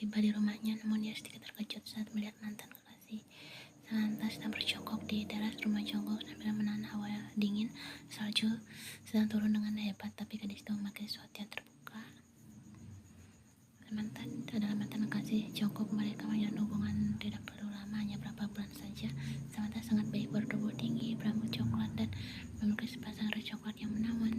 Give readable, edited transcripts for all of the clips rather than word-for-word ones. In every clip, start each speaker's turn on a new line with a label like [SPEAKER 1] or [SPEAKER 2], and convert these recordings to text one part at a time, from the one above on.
[SPEAKER 1] tiba di rumahnya, namun dia sedikit terkejut saat melihat mantan kekasih Samantha sedang berjongkok di teras rumah Jongkok sambil menahan hawa dingin. Salju sedang turun dengan hebat, tapi gadis itu memakai sesuatu yang terbuka. Samantha adalah mantan kekasih Jongkok. Mereka menjalin hubungan tidak perlu lama, hanya beberapa bulan saja. Samantha sangat baik, bertubuh tinggi, berambut coklat, dan memiliki sepasang iris coklat yang menawan.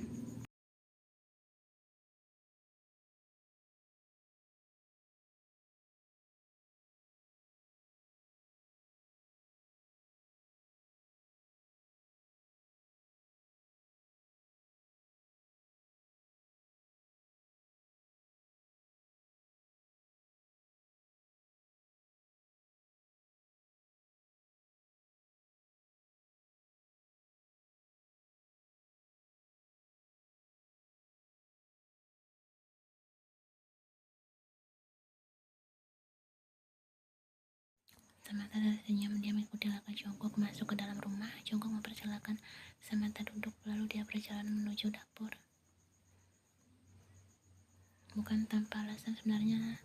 [SPEAKER 1] Samantha senyum. Dia mengikuti langkah Jongkok masuk ke dalam rumah. Jongkok mempersilahkan Samantha duduk, lalu dia berjalan menuju dapur. Bukan tanpa alasan, sebenarnya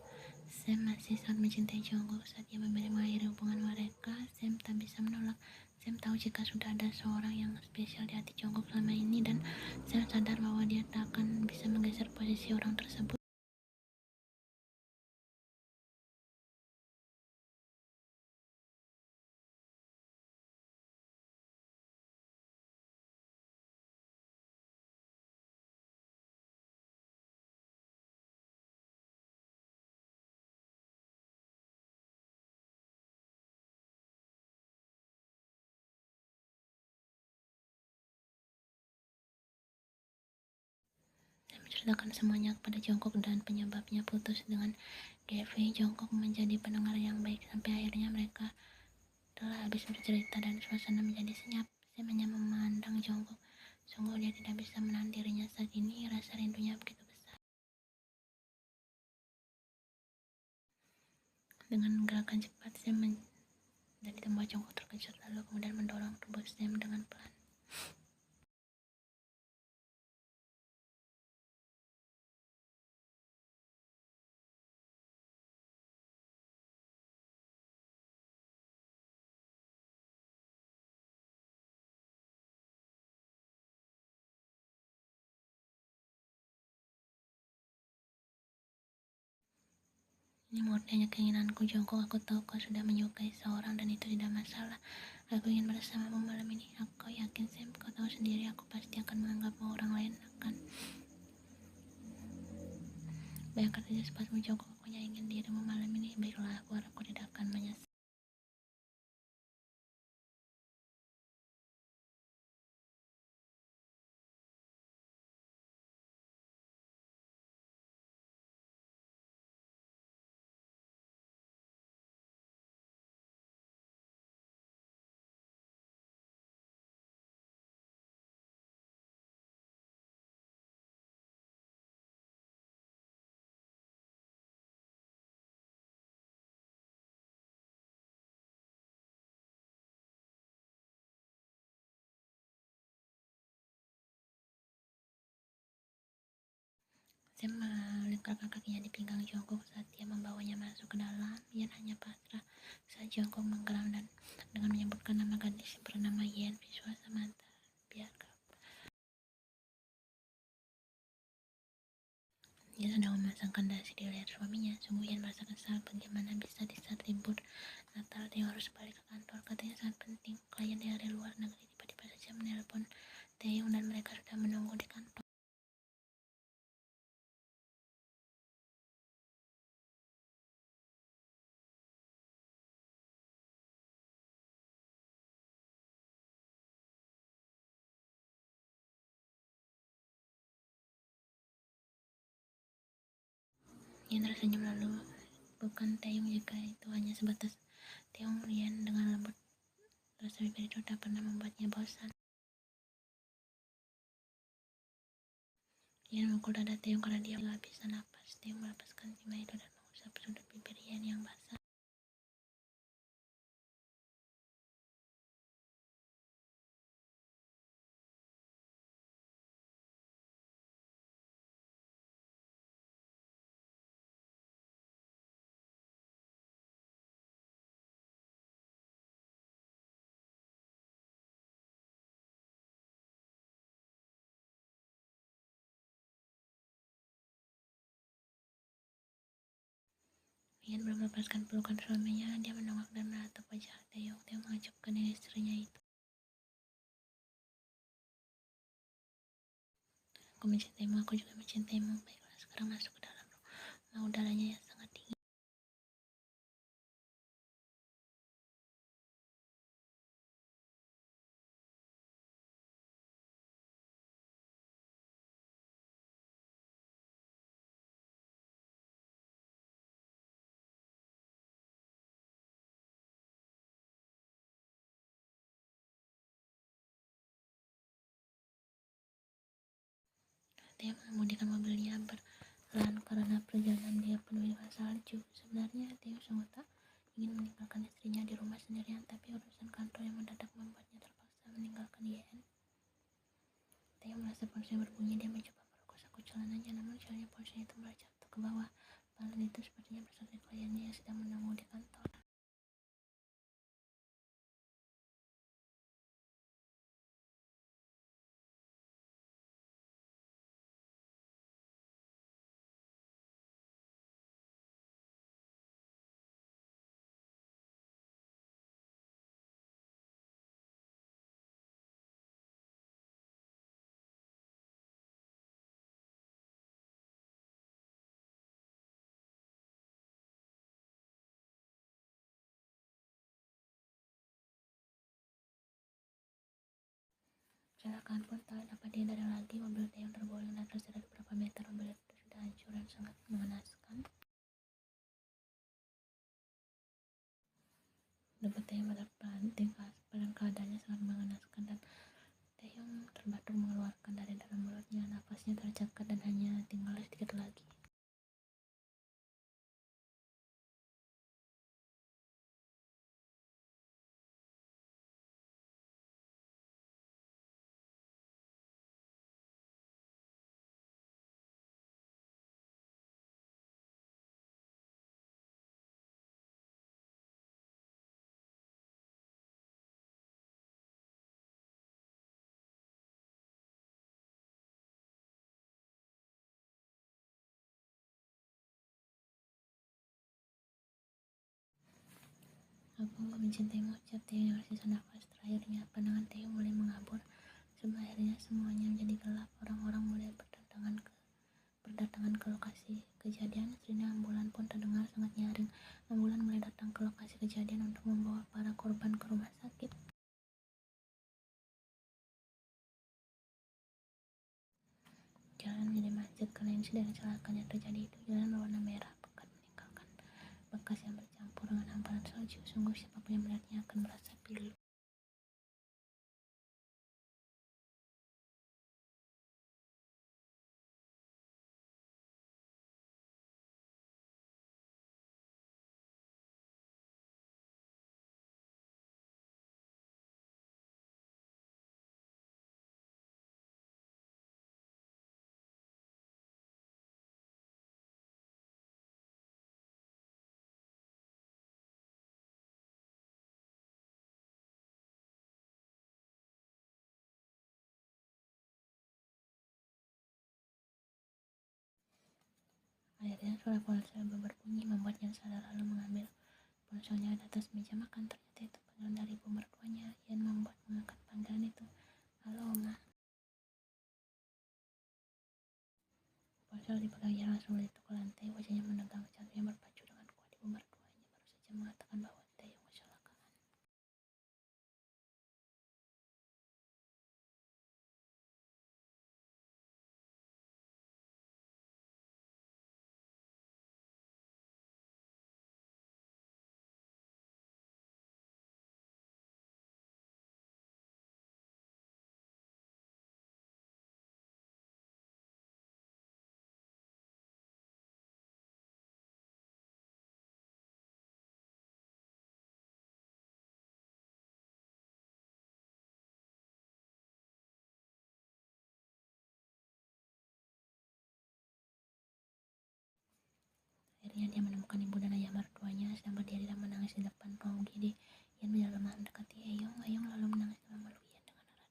[SPEAKER 1] Sam masih sangat mencintai Jongkok. Saat dia memilih mengakhiri hubungan mereka, Sam tak bisa menolak. Sam tahu jika sudah ada seorang yang spesial di hati Jongkok selama ini, dan Sam sadar bahwa dia tak akan bisa menggeser posisi orang tersebut. Sam menceritakan semuanya kepada Jongkok dan penyebabnya putus dengan Gavi. Jongkok menjadi pendengar yang baik sampai akhirnya mereka telah habis bercerita dan suasana menjadi senyap. Sam hanya memandang Jongkok. Sungguh dia tidak bisa menahan dirinya saat ini, rasa rindunya begitu besar. Dengan gerakan cepat, Sam dan membuat Jongkok terkejut, lalu kemudian mendorong tubuh Sam dengan pelan. Ini murni keinginanku, Jongkok. Aku tahu kau sudah menyukai seorang dan itu tidak masalah. Aku ingin bersamamu malam ini. Aku yakin, Sam, kau tahu sendiri aku pasti akan menganggapmu orang lain akan. Bayangkan saja sepasmu, Jongkok. Aku hanya ingin dirimu malam ini. Baiklah, aku harap kau tidak akan menyesal. Sam melingkarkan kakinya di pinggang Jongkok saat dia membawanya masuk ke dalam. Yen hanya pasrah saat Jongkok menggeram dan dengan menyebutkan nama gadis bernama Yen. Visual Samantha biarkan. Dia sedang memasangkan dasi di leher suaminya. Sungguh Yen merasakan saat bagaimana bisa di saat libur Natal dia harus balik ke kantor. Katanya sangat penting. Klien dari luar negeri tiba-tiba saja menelpon Taeyong dan mereka sudah menunggu di kantor. Yen tersenyum lalu, bukan Taeyong jika itu hanya sebatas Taeyong. Yen dengan lembut. Rasa bibir itu tak pernah membuatnya bosan. Yen memukul dada Taeyong karena dia gak bisa napas. Taeyong melepaskan timah itu dan mengusap sudut bibir Yen yang basah. Ian belum melepaskan pelukan suaminya, dia menengok dan menatap wajah Taeyong. Taeyong mengacukan istrinya itu. Aku mencintaimu, aku juga mencintaimu. Baiklah, sekarang masuk ke dalam rumah. Udaranya yang sangat dingin. Dia mengemudikan mobilnya berlahan karena perjalanan dia penuh dengan salju. Sebenarnya Theo sungguh tak ingin meninggalkan istrinya di rumah sendirian, tapi urusan kantor yang mendadak membuatnya terpaksa meninggalkan Yen. Theo merasa ponselnya berbunyi. Dia mencoba merogoh saku celananya, namun sayangnya ponsel itu malah jatuh ke bawah. Palan itu sepertinya berasal dari kliennya yang sedang menunggu di kantor. Kecelakaan pun tak dapat dihindari lagi. Mobil Theo terguling dan terseret beberapa meter. Mobil itu sudah hancur dan sangat mengenaskan. Debu Theo berbanting pada keadaannya sangat mengenaskan dan Taeyong terbatuk mengeluarkan dari dalam mulutnya. Nafasnya tercekat dan hanya tinggal sedikit lagi. Aku mencintaimu, ucap Taeyong yang bersisa nafas terakhirnya. Pandangan Taeyong mulai mengabur. Sebelum akhirnya semuanya menjadi gelap. Orang-orang mulai berdatangan ke lokasi kejadian. Sirine ambulan pun terdengar sangat nyaring. Ambulan mulai datang ke lokasi kejadian untuk membawa para korban ke rumah sakit. Jalan menjadi macet karena insiden kecelakaan yang terjadi itu. Jalan berwarna merah pekat meninggalkan bekas yang bercampur dengan hamparan salju. Sungguh siapapun yang melihatnya akan merasa pilu. Akhirnya suara ponsel berbunyi membuatnya sadar lalu mengambil ponselnya di atas meja makan. Ternyata itu panggilan dari ibu mertuanya. Ian membuat mengangkat panggilan itu. Halo, Oma. Ponsel dipegangnya langsung jatuh ke lantai. Wajahnya menegang, jantungnya berpacu dengan kuat. Ibu mertuanya baru saja mengatakan bahwa Taeyong kecelakaan. Akhirnya dia menemukan ibu dan ayah mertuanya sedang berdiri dan menangis di depan ruang UGD. Ian menjelma mendekati Taeyong. Taeyong lalu menangis dan memeluk Ian dengan erat.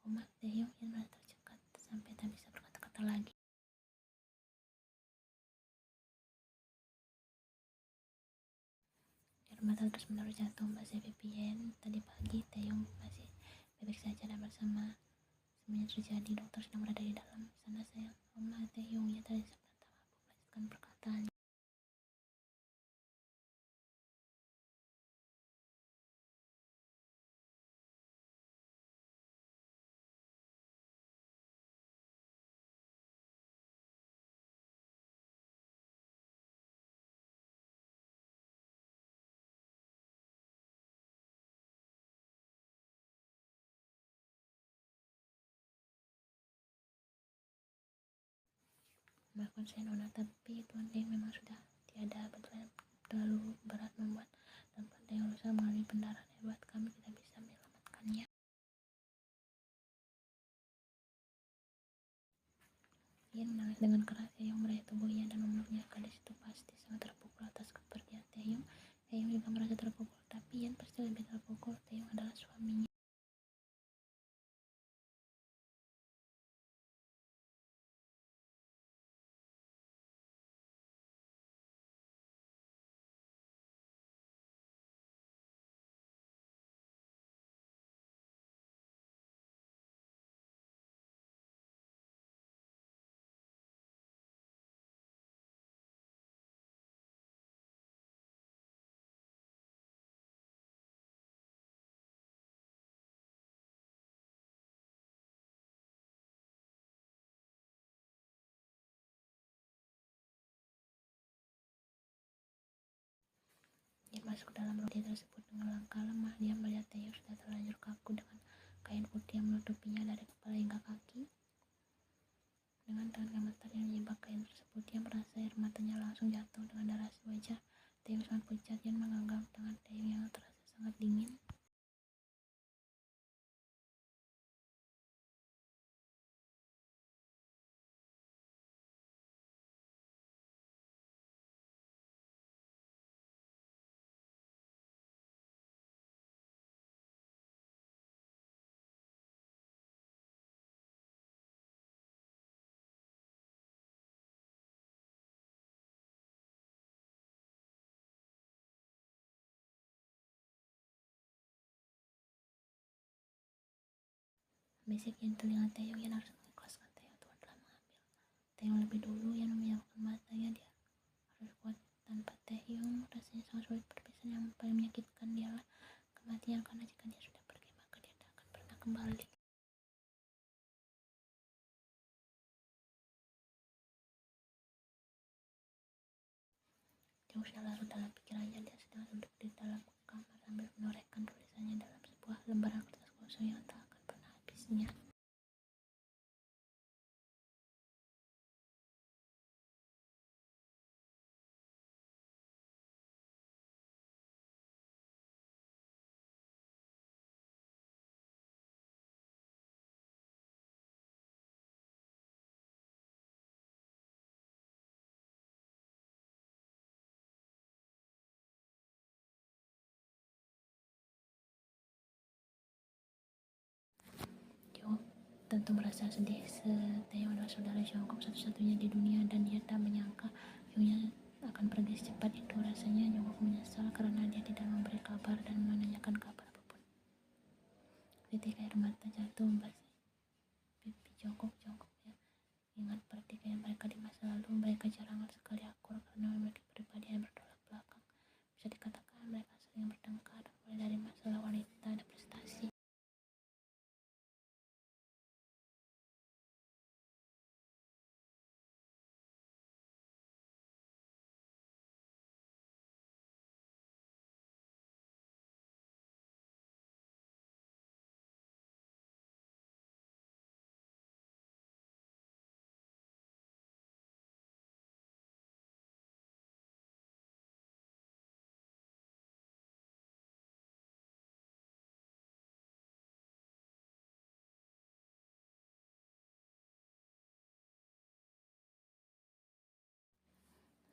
[SPEAKER 1] Oma, Taeyong. Ian merasa tercekat sampai tak bisa berkata-kata lagi. terus-menerus jatuh membahas VPN. Tadi pagi Taeyong masih baik saja dan bersama semuanya terjadi. Dokter sedang berada di dalam sana sayang. Oma Taeyong, ya tadi saya minta maaf, melanjutkan perkataannya. Melakukan Senona, tapi Tuan Taeyong memang sudah tiada. Betul terlalu berat membuat dan Tuan Taeyong rusak mengalami pendarahan hebat. Kami tidak bisa menyelamatkannya. Ian menangis dengan keras. Taeyong meraih tubuhnya dan memeluknya. Gadis itu pasti sangat terpukul atas kepergian Taeyong. Taeyong juga merasa terpukul, tapi Ian pasti lebih terpukul. Taeyong adalah suaminya. Dia masuk dalam roti tersebut dengan langkah lemah. Dia melihat Taeyong sudah terlanjur kaku dengan kain putih yang menutupinya dari kepala hingga kaki. Dengan tangan gemetar yang menyibak kain tersebut, dia merasa air matanya langsung jatuh dengan darah di wajah. Taeyong sangat pucat. Dia menggenggam tangan Taeyong yang terasa sangat dingin. Bisik yang telinga Taeyong. Yang harus mengikhlaskan Taeyong. Tuhan telah mengambil Taeyong lebih dulu. Yang memejamkan matanya. Dia harus kuat tanpa Taeyong. Rasanya sangat sulit. Perpisahan yang paling menyakitkan dialah kematian, karena jika dia sudah pergi maka dia tak akan pernah kembali. Jauh sudah larut dalam pikirannya. Dia sedang duduk di dalam kamar sambil menorehkan tulisannya dalam sebuah lembaran kertas kosong yang tak akan pernah habisnya. Jo tentu merasa sedih. Taeyong adalah saudara Jungkook satu-satunya di dunia dan dia tak menyangka Hyungnya akan pergi secepat itu. Rasanya Jungkook menyesal karena dia tidak memberi kabar dan menanyakan kabar apapun. Titik air mata jatuh membasah pipi Jungkook. Ya, ingat pertikaian mereka di masa lalu. Mereka jarang sekali akur karena memiliki pribadi yang bertolak belakang. Bisa dikatakan mereka sering bertengkar, mulai dari masalah wanita dan prestasi.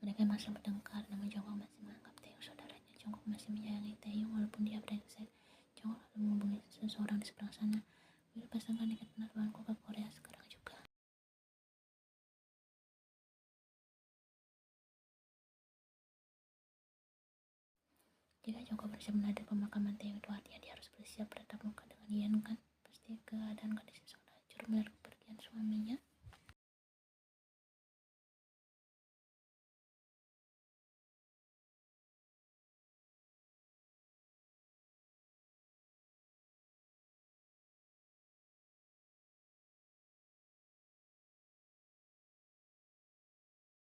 [SPEAKER 1] Mereka masih bertengkar, namun Jungkook masih menganggap Taeyong saudaranya. Jungkook masih menyayangi Taeyong walaupun dia brengsek. Jungkook lalu menghubungi seseorang di seberang sana. Will, pasangkan tiket penerbanganku ke Korea sekarang juga. Jika Jongkok bersiap menghadiri pemakaman Taeyong itu artinya dia harus bersiap bertatap muka dengan Yen kan. Pasti keadaan kondisi sangat hancur melihat kepergian suaminya.